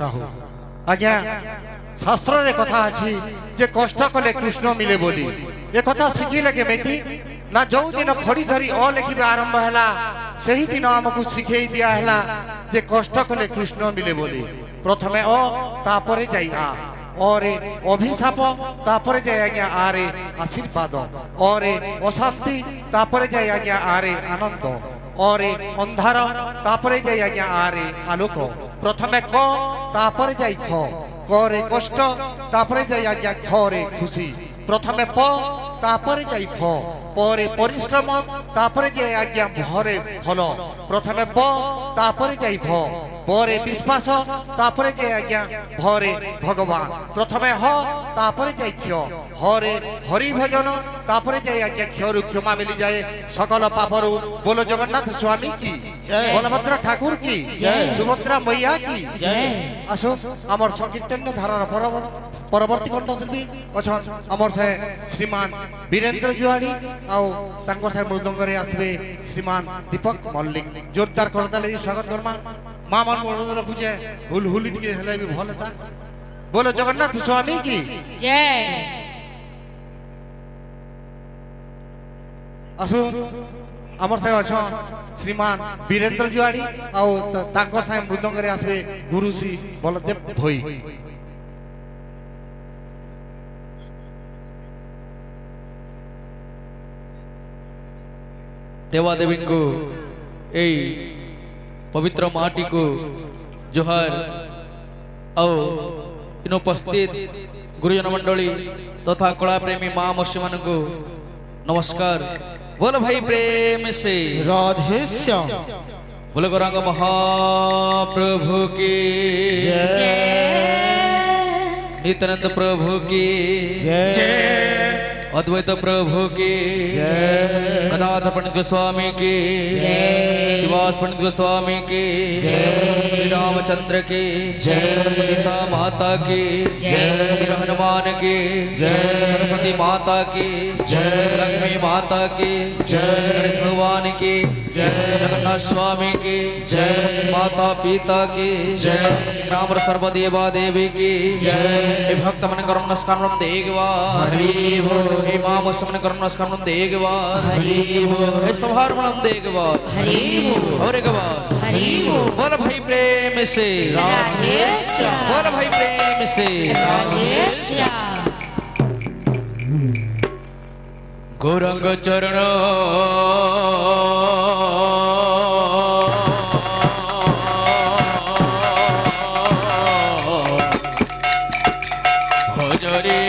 साहू आज्ञा शास्त्र रे कथा अछि जे कष्ट कले कृष्ण मिले बोली ए कथा शिखिले केमिति ना जो दिन खड़ी धरी अ लिखिबा आरंभ हला सही दिन हमकु शिखै दिया हला जे कष्ट कले कृष्ण मिले बोली प्रथमे अ तापरे जाई आ और अभिशाप तापरे जाय आज्ञा आरे आशीर्वाद और अशांति तापरे जाय आज्ञा आरे आनंद और अंधार तापरे जाय आज्ञा आरे आलोक प्रथमे क तापरे जाय ख करे कष्ट तापरे जाय आज्ञा खरे खुशी प्रथमे प तापरे जाय फ परे परिश्रम तापरे जाय आज्ञा भरे फल प्रथमे ब तापरे जाय भ परे विश्वास तापरे जाय आज्ञा भरे भगवान प्रथमे ह तापरे जाय क्ष हरे हरि भजन तापरे जाय आज्ञा क्षरु क्षमा मिली जाए सकल पापरु बोलो जगन्नाथ स्वामी की जय बलभद्र ठाकुर की जय सुभद्रा मैया की जय असो अमर संकीर्तन धारार परवर्ती कंठशिल्पी अछन अमर से श्रीमान वीरेंद्र जुआड़ी आउ तांकर से मृदंग रे आसबे श्रीमान दीपक मल्लिक जोरदार करताले स्वागत करमा मां मन अनुरोध रखुचे हुल हुल टिके हेले भी भल था बोलो जगन्नाथ स्वामी की जय असु अमर से अछन श्रीमान वीरेंद्र जुआड़ी आउ तांकर से मृदंग रे आसबे गुरु श्री बलदेव भोई देवादेवी को यही पवित्र माटी को जोहार और इन उपस्थित गुरुजन मंडली तथा कला प्रेमी माँ मत्स्य मान को नमस्कार बोल भाई प्रेम से राधे श्याम बोल गौरांग महाप्रभु की जय नित्यानंद प्रभु की जय अद्वैत प्रभु की जय गदाधर पंडित गोस्वामी की जय शिवास पंडित गोस्वामी की श्री रामचंद्र की सीता माता की हनुमान की सरस्वती माता की लक्ष्मी माता की गणेश भगवान की जगन्नाथ स्वामी की माता पिता की राम सर्वदेवा देवी की भक्त मन कर नमस्कार देगवा हे माम समन कर नमस्कार देगवा हे संहार मनम देगवा और एक बार बोल भाई प्रेम से बोल भाई प्रेम से गौरंग चरण भजरे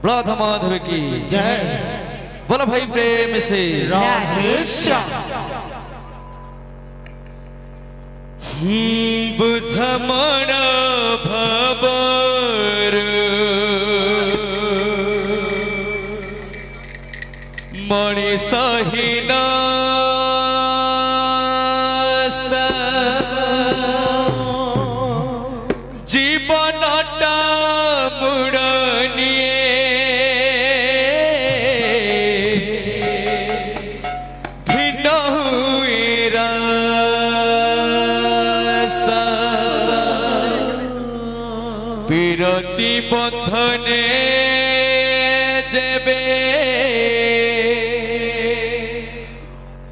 राधा माधव की जय बोला भाई प्रेम से राधे श्याम बुझमण भबर मणि सहिना প্রতি বন্ধনে যেবে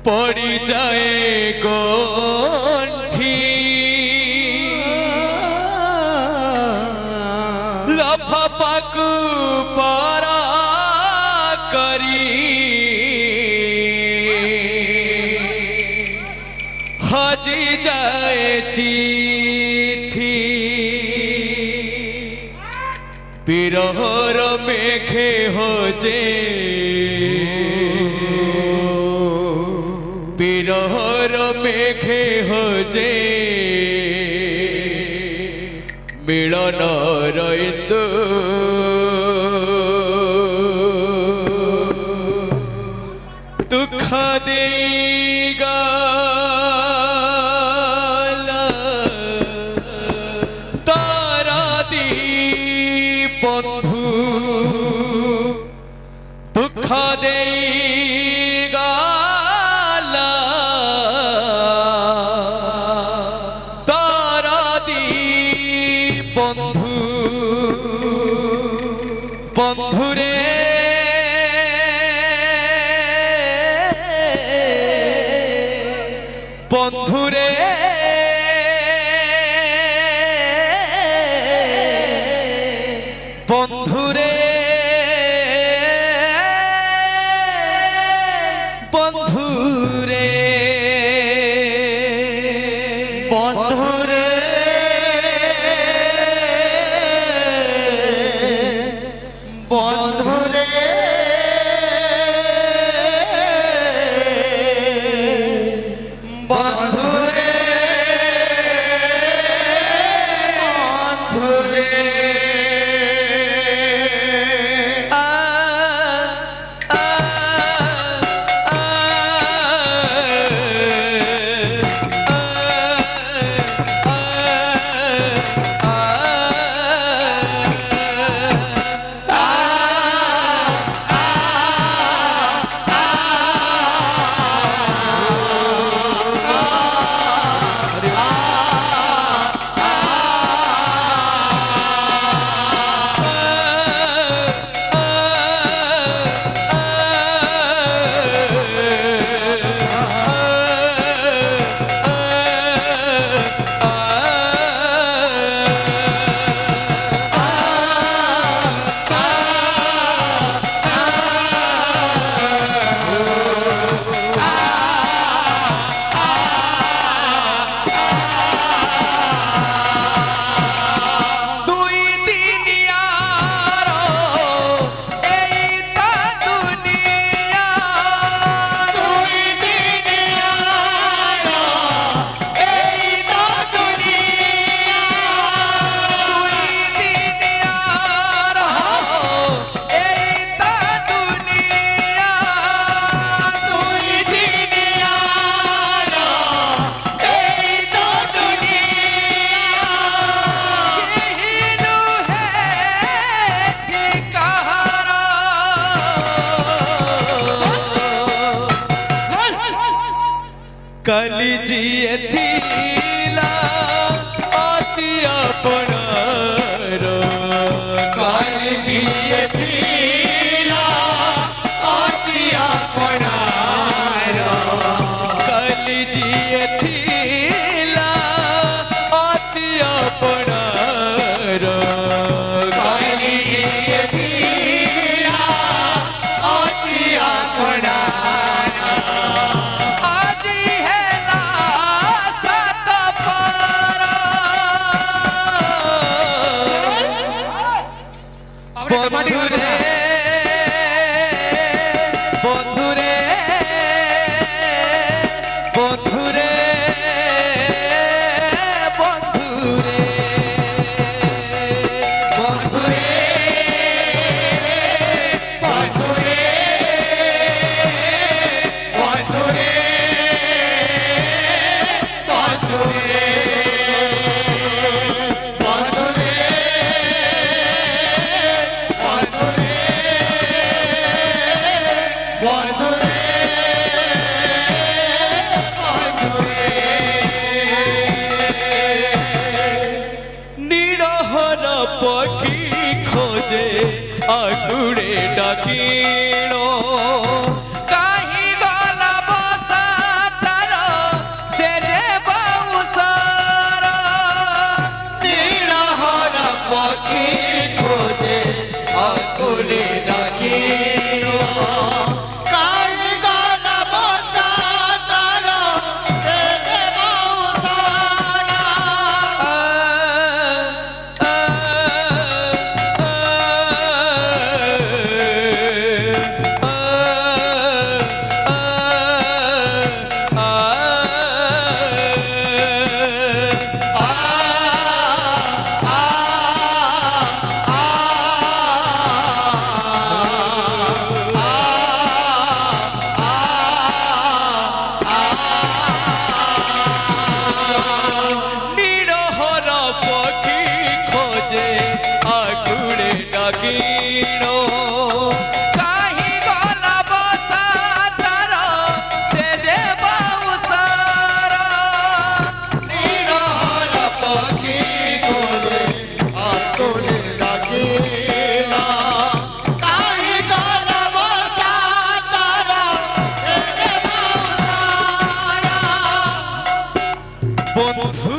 পড়ি যায় গণ্ঠি লফাপাকু পারা করি হাজি যায় চিঠি বিরহর মেঘে হজে বিরহর মেঘে হজে মিলন রইন্দু দুঃখ দেগা বন্ধু দুঃখ দেই গালা তারাদি বন্ধু বন্ধুরে বন্ধুরে বন্ধুরে বন্ধুরে বন্ধুরে বন্ধুরে বন্ধুরে বন্ধুরে कलिजिए थीला अति अपनार कलिजिए थीला अति अपनार कलिजिए थीला अति अपनार कलिजिए थीला अति अपनार बंधुरे आगुड़े डाकिणो काहि गला बसा तार से जे बाउसार नीलहर पक्षी खोजे आकुले डाकिनो काहि गला बसा तार से जे बाउसार नीलहर पक्षी खोजे आगुड़े डाकिनो काहि गला बसा तार से जे बाउसार नीलहर पक्षी खोजे आकुले डाकिनो काहि गला बसा तार से जे बाउसार बंधु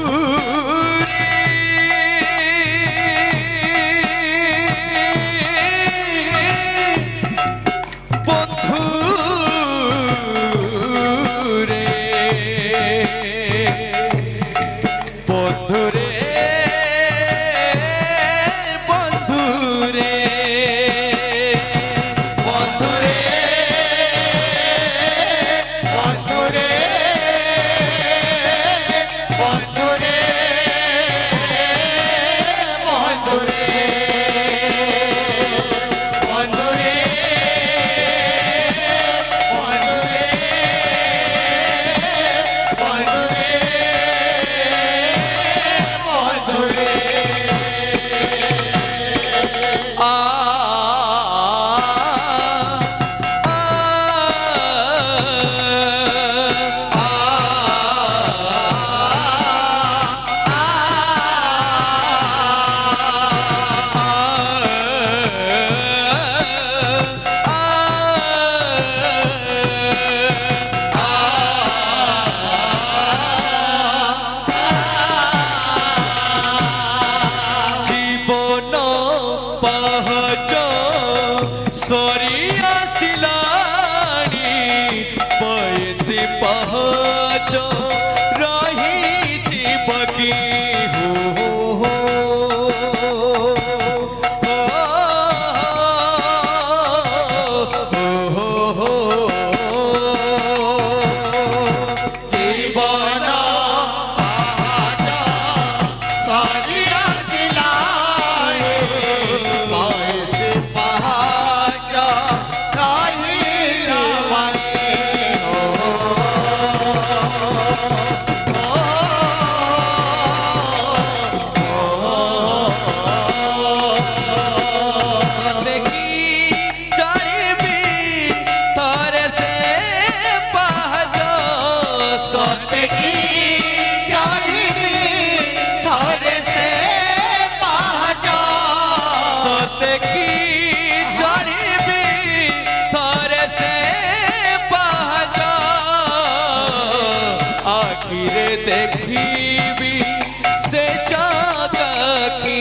देखी भी से जागा की